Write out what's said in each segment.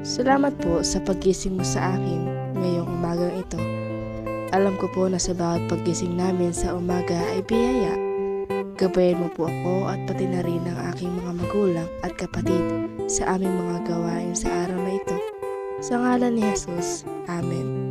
Salamat po sa paggising mo sa akin ngayong umagang ito. Alam ko po na sa bawat paggising namin sa umaga ay biyaya. Gabayan mo po ako at pati na rin ang aking mga magulang at kapatid sa aming mga gawain sa araw na ito. Sa ngalan ni Jesus. Amen.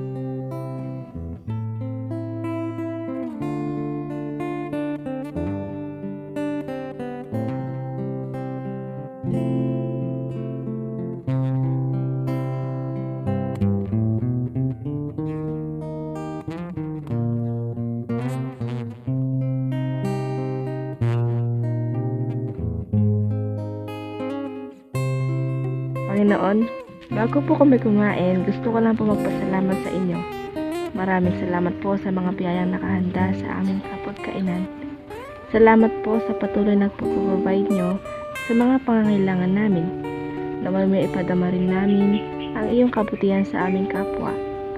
Panginoon, bago po kami kumain, gusto ko lang po magpasalamat sa inyo. Maraming salamat po sa mga biyayang nakahanda sa aming hapagkainan. Salamat po sa patuloy na pagpapabait nyo sa mga pangangailangan namin. Naway may ipadama rin namin ang iyong kabutihan sa aming kapwa.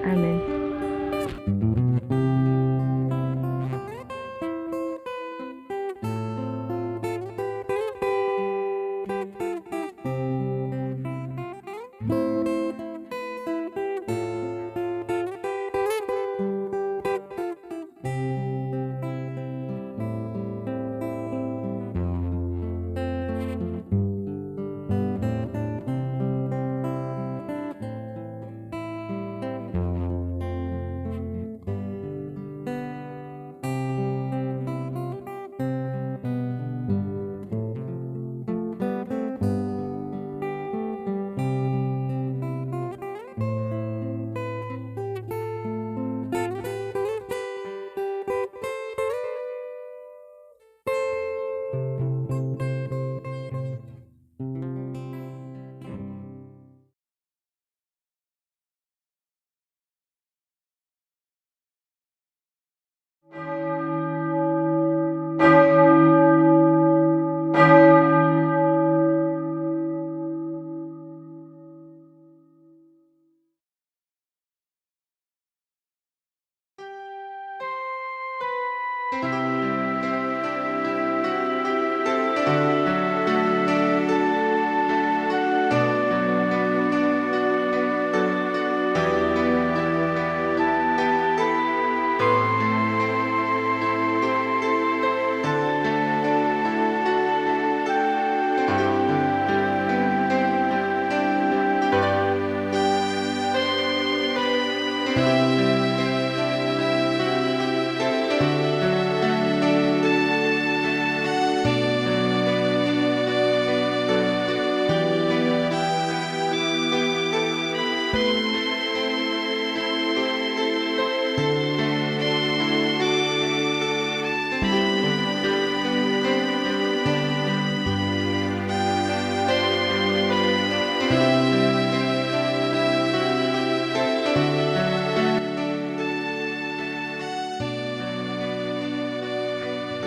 Amen.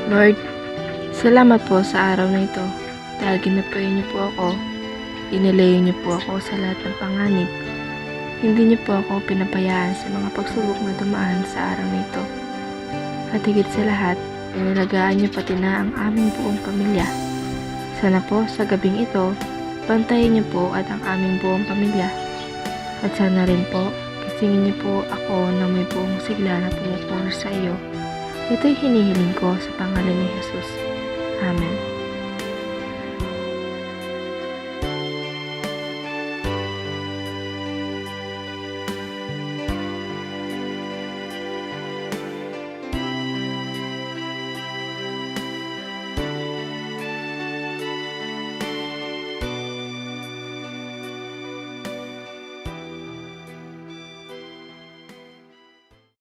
Lord, salamat po sa araw na ito dahil ginapain niyo po ako, inilayo niyo po ako sa lahat ng panganib. Hindi niyo po ako pinapayaan sa mga pagsubok na dumaan sa araw na ito. At higit sa lahat, inalagaan niyo pati na ang aming buong pamilya. Sana po sa gabing ito, bantayan niyo po at ang aming buong pamilya. At sana rin po, kisingin niyo po ako na may buong sigla na pumupuri sa iyo. Ito'y hinihiling ko sa pangalan ni Jesus. Amen.